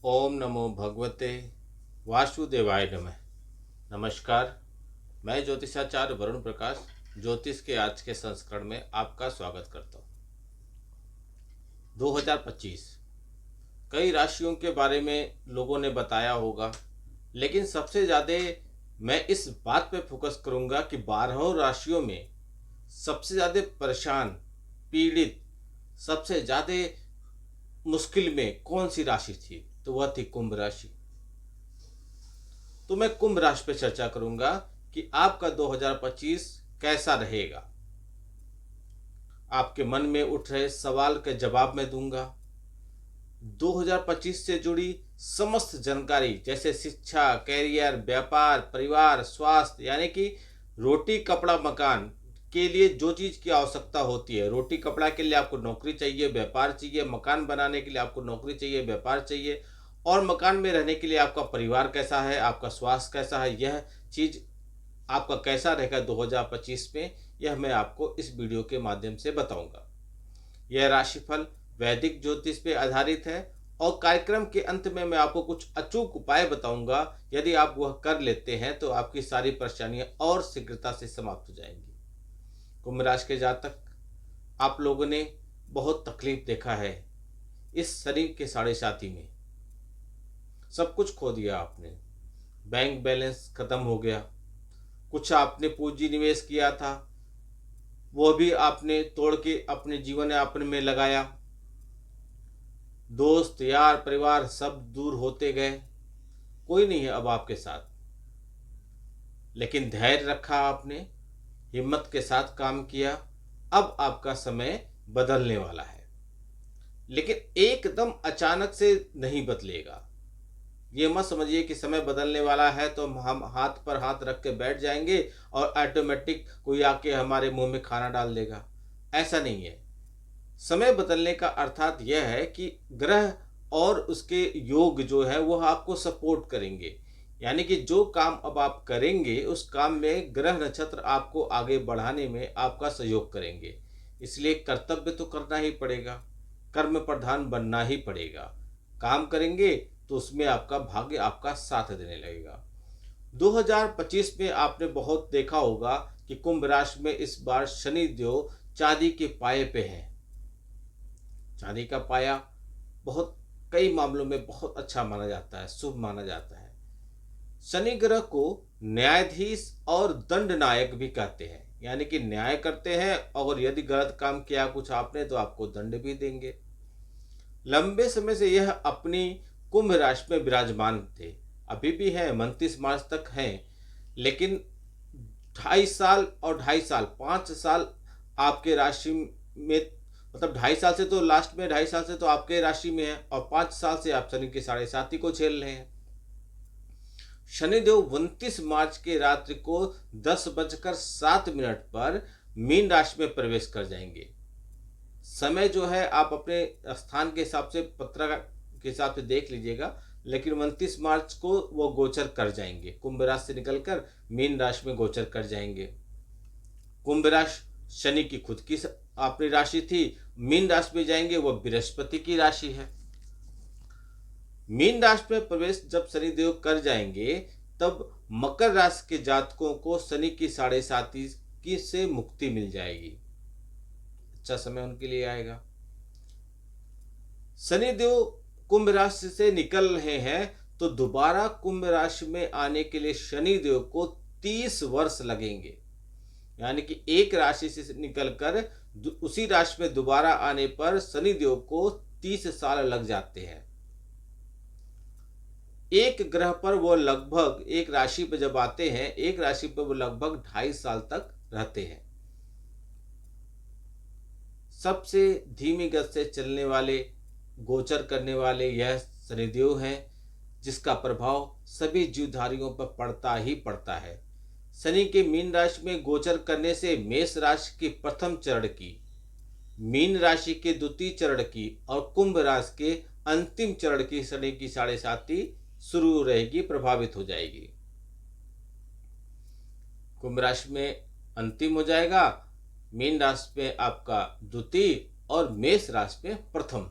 ओम नमो भगवते वासुदेवाय नमः। नमस्कार। मैं ज्योतिषाचार्य वरुण प्रकाश ज्योतिष के आज के संस्करण में आपका स्वागत करता हूँ। 2025 कई राशियों के बारे में लोगों ने बताया होगा, लेकिन सबसे ज़्यादा मैं इस बात पे फोकस करूँगा कि 12 राशियों में सबसे ज़्यादा परेशान, पीड़ित, सबसे ज़्यादा मुश्किल में कौन सी राशि थी, तो वह थी कुंभ राशि। तो मैं कुंभ राशि पे चर्चा करूंगा कि आपका 2025 कैसा रहेगा। आपके मन में उठ रहे सवाल के जवाब मैं दूंगा। 2025 से जुड़ी समस्त जानकारी जैसे शिक्षा, कैरियर, व्यापार, परिवार, स्वास्थ्य, यानी कि रोटी कपड़ा मकान के लिए जो चीज़ की आवश्यकता होती है। रोटी कपड़ा के लिए आपको नौकरी चाहिए, व्यापार चाहिए। मकान बनाने के लिए आपको नौकरी चाहिए, व्यापार चाहिए। और मकान में रहने के लिए आपका परिवार कैसा है, आपका स्वास्थ्य कैसा है, यह चीज़ आपका कैसा रहेगा 2025 में, यह मैं आपको इस वीडियो के माध्यम से बताऊंगा। यह राशिफल वैदिक ज्योतिष पे आधारित है और कार्यक्रम के अंत में मैं आपको कुछ अचूक उपाय बताऊंगा। यदि आप वह कर लेते हैं तो आपकी सारी परेशानियां और शीघ्रता से समाप्त हो जाएंगी। कुंभ राशि के जातक, आप लोगों ने बहुत तकलीफ देखा है इस शरीर के साढ़े साथी में। सब कुछ खो दिया आपने, बैंक बैलेंस खत्म हो गया, कुछ आपने पूंजी निवेश किया था वो भी आपने तोड़ के अपने जीवन यापन में लगाया। दोस्त यार परिवार सब दूर होते गए, कोई नहीं है अब आपके साथ। लेकिन धैर्य रखा आपने, हिम्मत के साथ काम किया। अब आपका समय बदलने वाला है, लेकिन एकदम अचानक से नहीं बदलेगा। ये मत समझिए कि समय बदलने वाला है तो हम हाथ पर हाथ रख के बैठ जाएंगे और ऑटोमेटिक कोई आके हमारे मुंह में खाना डाल देगा। ऐसा नहीं है। समय बदलने का अर्थात यह है कि ग्रह और उसके योग जो है वह आपको सपोर्ट करेंगे। यानी कि जो काम अब आप करेंगे उस काम में ग्रह नक्षत्र आपको आगे बढ़ाने में आपका सहयोग करेंगे। इसलिए कर्तव्य तो करना ही पड़ेगा, कर्म प्रधान बनना ही पड़ेगा। काम करेंगे तो उसमें आपका भाग्य आपका साथ देने लगेगा। 2025 में आपने बहुत देखा होगा कि कुंभ राशि में इस बार शनि देव चांदी के पाये पे हैं। चांदी का पाया बहुत कई मामलों में बहुत अच्छा माना जाता है, शुभ माना जाता है। शनि ग्रह को न्यायाधीश और दंड नायक भी कहते हैं, यानी कि न्याय करते हैं और यदि गलत काम किया कुछ आपने तो आपको दंड भी देंगे। लंबे समय से यह अपनी कुंभ राशि में विराजमान थे, अभी भी हैं, 29 मार्च तक हैं। लेकिन 2.5 साल और 2.5 साल 5 साल आपके राशि में, मतलब 2.5 साल से तो लास्ट में 2.5 साल से तो आपके राशि में है और 5 साल से आप शनि के साढ़े साथी को झेल रहे हैं। शनिदेव 29 मार्च के रात्रि को 10:07 पर मीन राशि में प्रवेश कर जाएंगे। समय जो है आप अपने स्थान के हिसाब से पत्र के हिसाब से देख लीजिएगा, लेकिन 29 मार्च को वो गोचर कर जाएंगे, कुंभ राशि से निकलकर मीन राशि में गोचर कर जाएंगे। कुंभ राशि शनि की खुद की अपनी राशि थी, मीन राशि में जाएंगे, वो बृहस्पति की राशि है। मीन राशि में प्रवेश जब शनिदेव कर जाएंगे तब मकर राशि के जातकों को शनि की साढ़े साती की से मुक्ति मिल जाएगी। अच्छा समय उनके लिए आएगा। शनिदेव कुंभ राशि से निकल रहे हैं तो दोबारा कुंभ राशि में आने के लिए शनिदेव को 30 वर्ष लगेंगे। यानी कि एक राशि से निकलकर उसी राशि में दोबारा आने पर शनिदेव को 30 साल लग जाते हैं। एक ग्रह पर वो लगभग, एक राशि पर जब आते हैं, एक राशि पर वो लगभग 2.5 साल तक रहते हैं। सबसे धीमी गति से चलने वाले, गोचर करने वाले यह शनिदेव हैं, जिसका प्रभाव सभी जीवधारियों पर पड़ता ही पड़ता है। शनि के मीन राशि में गोचर करने से मेष राशि के प्रथम चरण की, मीन राशि के द्वितीय चरण की और कुंभ राशि के अंतिम चरण की शनि की साढ़े साती शुरू रहेगी, प्रभावित हो जाएगी। कुंभ राशि में अंतिम हो जाएगा, मीन राशि में आपका द्वितीय और मेष राशि में प्रथम।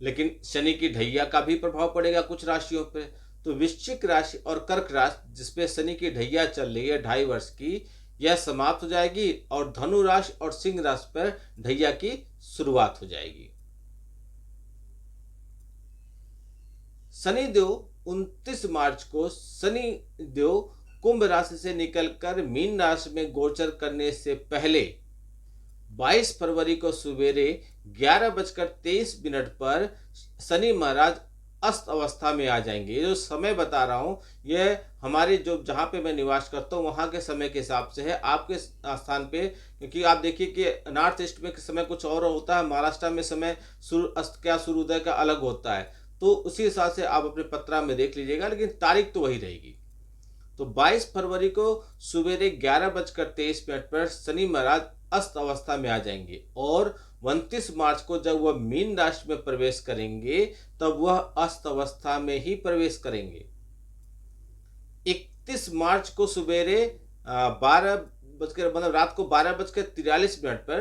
लेकिन शनि की ढैया का भी प्रभाव पड़ेगा कुछ राशियों पे। तो वृश्चिक राशि और कर्क राशि जिसपे शनि की ढैया चल रही है 2.5 वर्ष की, यह समाप्त हो जाएगी और धनु राशि और सिंह राशि पर ढैया की शुरुआत हो जाएगी। शनिदेव 29 मार्च को शनि देव कुंभ राशि से निकलकर मीन राशि में गोचर करने से पहले 22 फरवरी को सवेरे 11:23 पर शनि महाराज अस्त अवस्था में आ जाएंगे। ये जो समय बता रहा हूँ यह हमारे जो जहाँ पे मैं निवास करता हूँ वहाँ के समय के हिसाब से है, आपके स्थान पे, क्योंकि आप देखिए कि नॉर्थ ईस्ट में समय कुछ और होता है, महाराष्ट्र में समय अस्त क्या सूर्योदय का अलग होता है, तो उसी हिसाब से आप अपने पत्रा में देख लीजिएगा, लेकिन तारीख तो वही रहेगी। तो 22 फरवरी को सवेरे 11:23 पर शनि महाराज अस्त अवस्था में आ जाएंगे और 29 मार्च को जब वह मीन राशि में प्रवेश करेंगे तब वह अस्त अवस्था में ही प्रवेश करेंगे। 31 मार्च को सवेरे 12 बजकर मतलब रात को 12:43 पर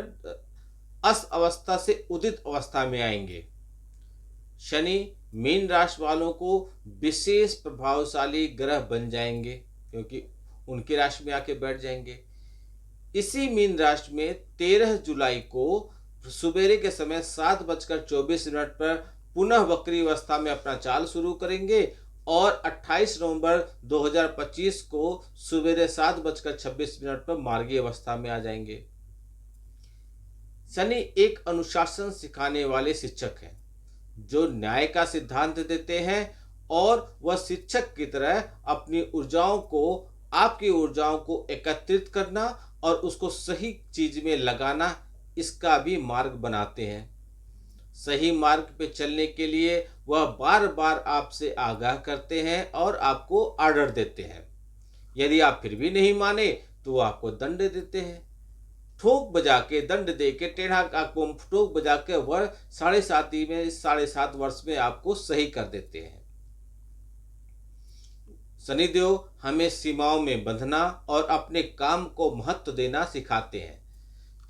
अस्त अवस्था से उदित अवस्था में आएंगे। शनि मीन राशि वालों को विशेष प्रभावशाली ग्रह बन जाएंगे क्योंकि उनकी राशि में आके बैठ जाएंगे। इसी मीन राशि में 13 जुलाई को सुबेरे के समय 7:24 पर पुनः वक्री अवस्था में अपना चाल शुरू करेंगे और 28 नवंबर 2025 को सुबेरे 7:26 पर मार्गी अवस्था में आ जाएंगे। शनि एक अनुशासन सिखाने वाले शिक्षक हैं जो न्याय का सिद्धांत देते हैं और वह शिक्षक की तरह अपनी ऊर्जाओं को, आपकी ऊर्जाओं को एकत्रित करना और उसको सही चीज में लगाना, इसका भी मार्ग बनाते हैं। सही मार्ग पे चलने के लिए वह बार बार आपसे आगाह करते हैं और आपको आर्डर देते हैं। यदि आप फिर भी नहीं माने तो वह आपको दंड देते हैं। ठोक बजा के, दंड दे के, टेढ़ा आपको ठोक बजा के वह 7.5 वर्ष में आपको सही कर देते हैं। शनिदेव हमें सीमाओं में बंधना और अपने काम को महत्व देना सिखाते हैं।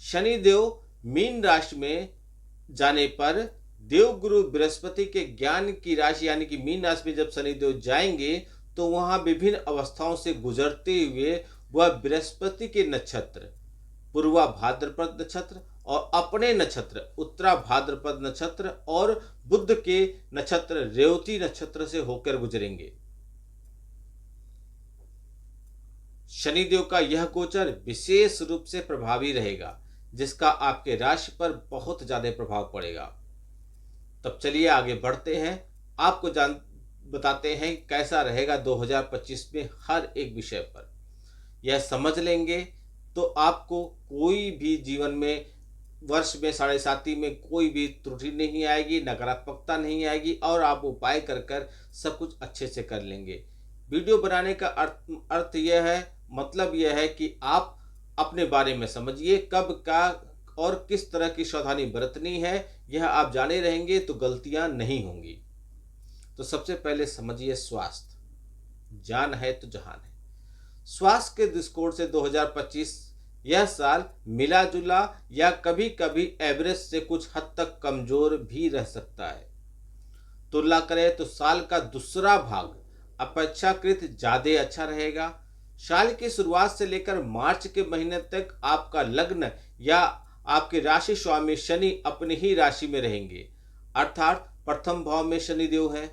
शनिदेव मीन राशि में जाने पर देवगुरु बृहस्पति के ज्ञान की राशि यानी कि मीन राशि में जब शनिदेव जाएंगे तो वहां विभिन्न अवस्थाओं से गुजरते हुए वह बृहस्पति के नक्षत्र पूर्वा भाद्रपद नक्षत्र और अपने नक्षत्र उत्तरा भाद्रपद नक्षत्र और बुध के नक्षत्र रेवती नक्षत्र से होकर गुजरेंगे। शनिदेव का यह गोचर विशेष रूप से प्रभावी रहेगा जिसका आपके राशि पर बहुत ज्यादा प्रभाव पड़ेगा। तब चलिए आगे बढ़ते हैं, आपको बताते हैं कैसा रहेगा 2025 में हर एक विषय पर। यह समझ लेंगे तो आपको कोई भी जीवन में वर्ष में 7.5 में कोई भी त्रुटि नहीं आएगी, नकारात्मकता नहीं आएगी और आप उपाय कर कर सब कुछ अच्छे से कर लेंगे। वीडियो बनाने का अर्थ यह है, मतलब यह है कि आप अपने बारे में समझिए, कब का और किस तरह की सावधानी बरतनी है यह आप जाने रहेंगे तो गलतियां नहीं होंगी। तो सबसे पहले समझिए स्वास्थ्य, जान है तो जहान है। स्वास्थ्य के दृष्टिकोण से 2025 यह साल मिला जुला या कभी कभी एवरेज से कुछ हद तक कमजोर भी रह सकता है। तुलना करें तो साल का दूसरा भाग अपेक्षाकृत ज्यादा अच्छा रहेगा। साल की शुरुआत से लेकर मार्च के महीने तक आपका लग्न या आपके राशि स्वामी शनि अपनी ही राशि में रहेंगे, अर्थात प्रथम भाव में शनिदेव है।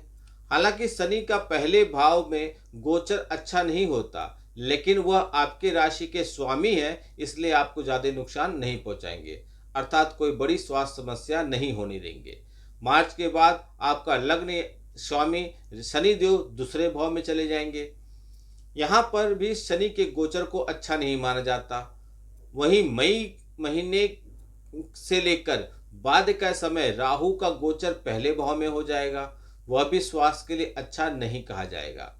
हालांकि शनि का पहले भाव में गोचर अच्छा नहीं होता, लेकिन वह आपके राशि के स्वामी है, इसलिए आपको ज्यादा नुकसान नहीं पहुंचाएंगे, अर्थात कोई बड़ी स्वास्थ्य समस्या नहीं होने देंगे। मार्च के बाद आपका लग्न स्वामी शनिदेव दूसरे भाव में चले जाएंगे। यहाँ पर भी शनि के गोचर को अच्छा नहीं माना जाता। वहीं मई महीने से लेकर बाद का समय राहु का गोचर पहले भाव में हो जाएगा, वह भी स्वास्थ्य के लिए अच्छा नहीं कहा जाएगा।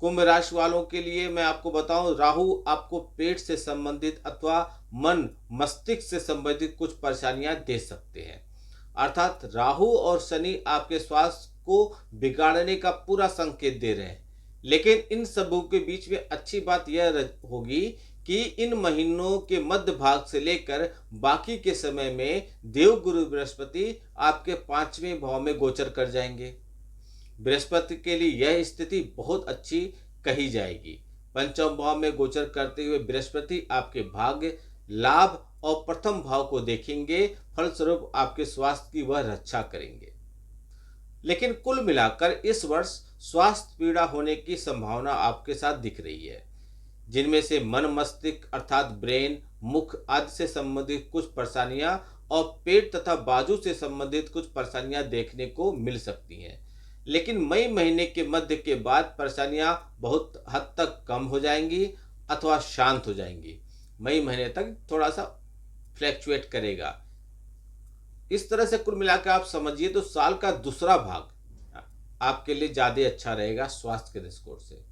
कुंभ राशि वालों के लिए मैं आपको बताऊं, राहु आपको पेट से संबंधित अथवा मन मस्तिष्क से संबंधित कुछ परेशानियां दे सकते हैं, अर्थात राहु और शनि आपके स्वास्थ्य को बिगाड़ने का पूरा संकेत दे रहे हैं। लेकिन इन सबों के बीच में अच्छी बात यह होगी कि इन महीनों के मध्य भाग से लेकर बाकी के समय में देवगुरु बृहस्पति आपके 5वें भाव में गोचर कर जाएंगे। बृहस्पति के लिए यह स्थिति बहुत अच्छी कही जाएगी। पंचम भाव में गोचर करते हुए बृहस्पति आपके भाग्य, लाभ और प्रथम भाव को देखेंगे, फलस्वरूप आपके स्वास्थ्य की वह रक्षा करेंगे। लेकिन कुल मिलाकर इस वर्ष स्वास्थ्य पीड़ा होने की संभावना आपके साथ दिख रही है, जिनमें से मन मस्तिष्क अर्थात ब्रेन, मुख आदि से संबंधित कुछ परेशानियां और पेट तथा बाजू से संबंधित कुछ परेशानियां देखने को मिल सकती हैं। लेकिन मई महीने के मध्य के बाद परेशानियां बहुत हद तक कम हो जाएंगी अथवा शांत हो जाएंगी। मई महीने तक थोड़ा सा फ्लैक्चुएट करेगा। इस तरह से कुल मिलाकर आप समझिए तो साल का दूसरा भाग आपके लिए ज्यादा अच्छा रहेगा स्वास्थ्य के दृष्टिकोण से।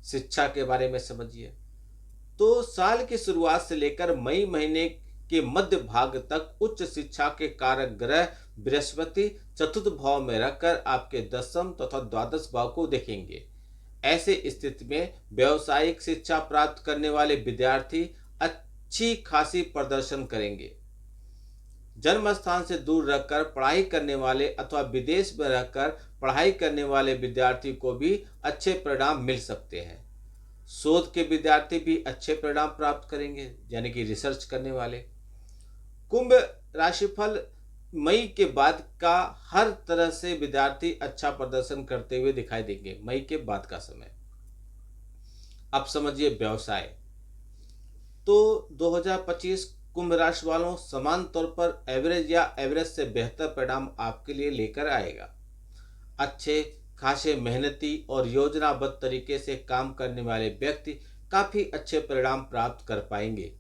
शिक्षा के बारे में समझिए तो साल की शुरुआत से लेकर मई महीने के मध्य भाग तक उच्च शिक्षा के कारक ग्रह बृहस्पति चतुर्थ भाव में रहकर आपके 10वें तथा द्वादश भाव को देखेंगे। ऐसे स्थिति में व्यावसायिक शिक्षा प्राप्त करने वाले विद्यार्थी अच्छी खासी प्रदर्शन करेंगे। जन्म स्थान से दूर रहकर पढ़ाई करने वाले अथवा विदेश में रहकर पढ़ाई करने वाले विद्यार्थी को भी अच्छे परिणाम मिल सकते हैं। शोध के विद्यार्थी भी अच्छे परिणाम प्राप्त करेंगे, यानी कि रिसर्च करने वाले। कुंभ राशिफल मई के बाद का हर तरह से विद्यार्थी अच्छा प्रदर्शन करते हुए दिखाई देंगे। मई के बाद का समय। अब समझिए व्यवसाय। तो 2025 कुंभ राशि वालों समान तौर पर एवरेज या एवरेज से बेहतर परिणाम आपके लिए लेकर आएगा। अच्छे खासे मेहनती और योजनाबद्ध तरीके से काम करने वाले व्यक्ति काफी अच्छे परिणाम प्राप्त कर पाएंगे।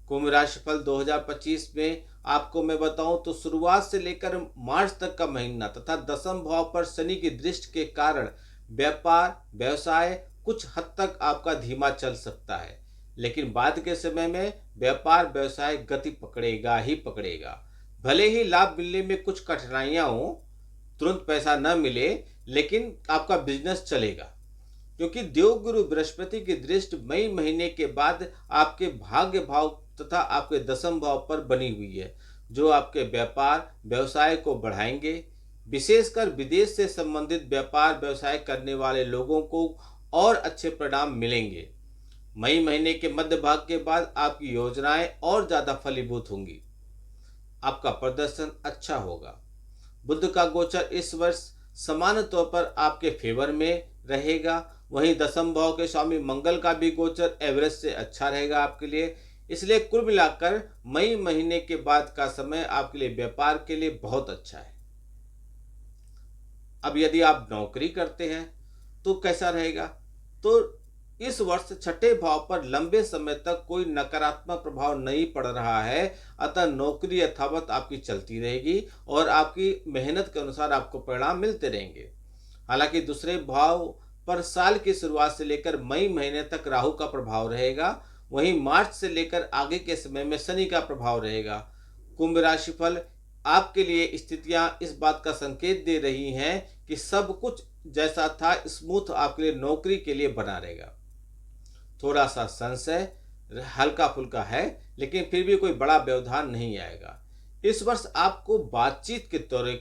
कुंभ राशिफल 2025 में आपको मैं बताऊं तो शुरुआत से लेकर मार्च तक का महीना तथा 10वें भाव पर शनि की दृष्टि के कारण व्यापार व्यवसाय कुछ हद तक आपका धीमा चल सकता है, लेकिन बाद के समय में व्यापार व्यवसाय गति पकड़ेगा ही पकड़ेगा। भले ही लाभ मिलने में कुछ कठिनाइयां हो, तुरंत पैसा न मिले, लेकिन आपका बिजनेस चलेगा, क्योंकि देवगुरु बृहस्पति की दृष्टि मई महीने के बाद आपके भाग्य भाव तथा आपके 10वें भाव पर बनी हुई है, जो आपके व्यापार व्यवसाय को बढ़ाएंगे। विशेषकर विदेश से संबंधित व्यापार व्यवसाय करने वाले लोगों को और अच्छे परिणाम मिलेंगे। मई महीने के मध्य भाग के बाद आपकी योजनाएं और ज्यादा फलीभूत होंगी। आपका प्रदर्शन अच्छा होगा। बुध का गोचर इस वर्ष समान तौर पर आपके फेवर में रहेगा। वहीं 10वें भाव के स्वामी मंगल का भी गोचर एवरेज से अच्छा रहेगा आपके लिए। इसलिए कुल मिलाकर मई महीने के बाद का समय आपके लिए व्यापार के लिए बहुत अच्छा है। अब यदि आप नौकरी करते हैं तो कैसा रहेगा? तो इस वर्ष छठे भाव पर लंबे समय तक कोई नकारात्मक प्रभाव नहीं पड़ रहा है, अतः नौकरी यथावत आपकी चलती रहेगी और आपकी मेहनत के अनुसार आपको परिणाम मिलते रहेंगे। हालांकि दूसरे भाव पर साल की शुरुआत से लेकर मई महीने तक राहु का प्रभाव रहेगा। वहीं मार्च से लेकर आगे के समय में शनि का प्रभाव रहेगा। कुंभ राशिफल आपके लिए स्थितियां इस बात का संकेत दे रही हैं कि सब कुछ जैसा था स्मूथ आपके लिए नौकरी के लिए बना रहेगा। थोड़ा सा संशय हल्का फुल्का है, लेकिन फिर भी कोई बड़ा व्यवधान नहीं आएगा। इस वर्ष आपको बातचीत के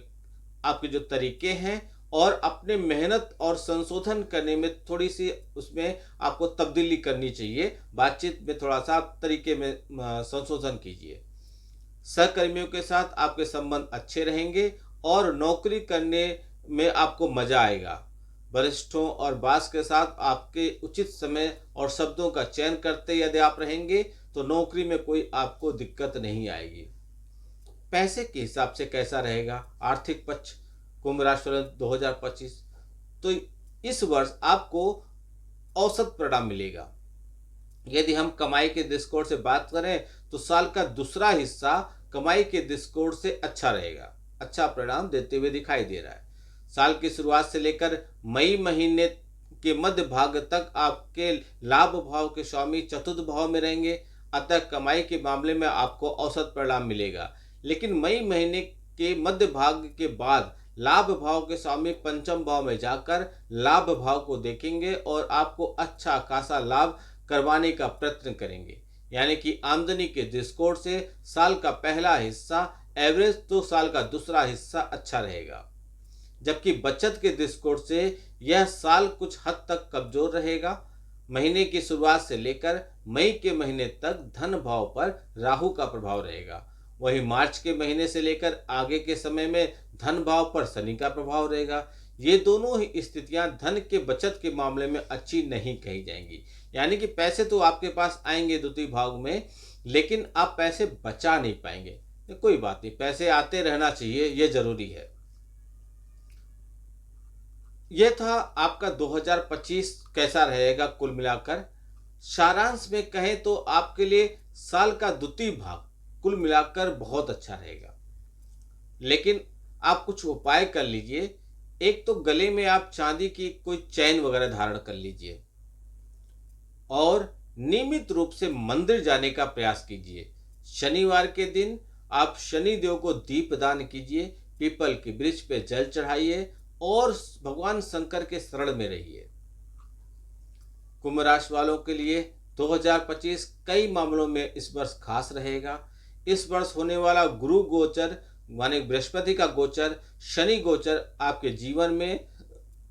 आपके जो तरीके हैं और अपने मेहनत और संशोधन करने में थोड़ी सी उसमें आपको तब्दीली करनी चाहिए। बातचीत में थोड़ा सा तरीके में संशोधन कीजिए। सहकर्मियों के साथ आपके संबंध अच्छे रहेंगे और नौकरी करने में आपको मजा आएगा। वरिष्ठों और बॉस के साथ आपके उचित समय और शब्दों का चयन करते यदि आप रहेंगे तो नौकरी में कोई आपको दिक्कत नहीं आएगी। पैसे के हिसाब से कैसा रहेगा आर्थिक पक्ष कुंभ राशि 2025? तो इस वर्ष आपको औसत परिणाम मिलेगा। यदि हम कमाई के दृष्टिकोण से बात करें तो साल का दूसरा हिस्सा कमाई के दृष्टिकोण से अच्छा रहेगा, अच्छा परिणाम देते हुए दिखाई दे रहा है। साल की शुरुआत से लेकर मई महीने के मध्य भाग तक आपके लाभ भाव के स्वामी चतुर्थ भाव में रहेंगे, अतः कमाई के मामले में आपको औसत परिणाम मिलेगा। लेकिन मई महीने के मध्य भाग के बाद लाभ भाव के स्वामी पंचम भाव में जाकर लाभ भाव को देखेंगे और आपको अच्छा खासा लाभ करवाने का प्रयत्न करेंगे। यानी कि आमदनी के दृष्टिकोण से साल का पहला हिस्सा एवरेज, तो साल का दूसरा हिस्सा अच्छा रहेगा। जबकि बचत के दृष्टिकोण से यह साल कुछ हद तक कमजोर रहेगा। महीने की शुरुआत से लेकर मई के महीने तक धन भाव पर राहु का प्रभाव रहेगा। वहीं मार्च के महीने से लेकर आगे के समय में धन भाव पर शनि का प्रभाव रहेगा। ये दोनों ही स्थितियां धन के बचत के मामले में अच्छी नहीं कही जाएंगी। यानी कि पैसे तो आपके पास आएंगे द्वितीय भाव में, लेकिन आप पैसे बचा नहीं पाएंगे। कोई बात नहीं, पैसे आते रहना चाहिए, ये जरूरी है। यह था आपका 2025 कैसा रहेगा कुल मिलाकर। सारांश में कहें तो आपके लिए साल का द्वितीय भाग कुल मिलाकर बहुत अच्छा रहेगा। लेकिन आप कुछ उपाय कर लीजिए। एक तो गले में आप चांदी की कोई चैन वगैरह धारण कर लीजिए और नियमित रूप से मंदिर जाने का प्रयास कीजिए। शनिवार के दिन आप शनिदेव को दीप दान कीजिए, पीपल के वृक्ष पे जल चढ़ाइए और भगवान शंकर के शरण में रहिए। कुंभ राशि वालों के लिए 2025 कई मामलों में इस वर्ष खास रहेगा। इस वर्ष होने वाला गुरु गोचर माने बृहस्पति का गोचर, शनि गोचर आपके जीवन में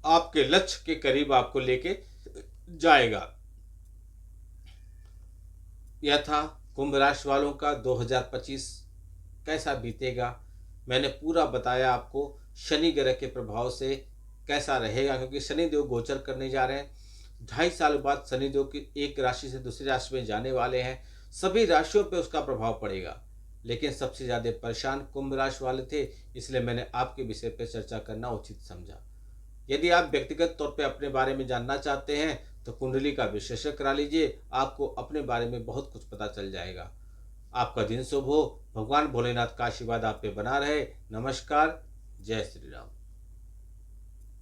आपके लक्ष्य के करीब आपको लेके जाएगा। यह था कुंभ राशि वालों का 2025 कैसा बीतेगा। मैंने पूरा बताया आपको शनि ग्रह के प्रभाव से कैसा रहेगा, क्योंकि शनिदेव गोचर करने जा रहे हैं। 2.5 साल बाद शनिदेव की एक राशि से दूसरी राशि में जाने वाले हैं। सभी राशियों पे उसका प्रभाव पड़ेगा, लेकिन सबसे ज़्यादा परेशान कुंभ राशि वाले थे, इसलिए मैंने आपके विषय पर चर्चा करना उचित समझा। यदि आप व्यक्तिगत तौर पे अपने बारे में जानना चाहते हैं तो कुंडली का विश्लेषण करा लीजिए, आपको अपने बारे में बहुत कुछ पता चल जाएगा। आपका दिन शुभ हो। भगवान भोलेनाथ का आशीर्वाद आप पे बना रहे। नमस्कार। जय श्री राम।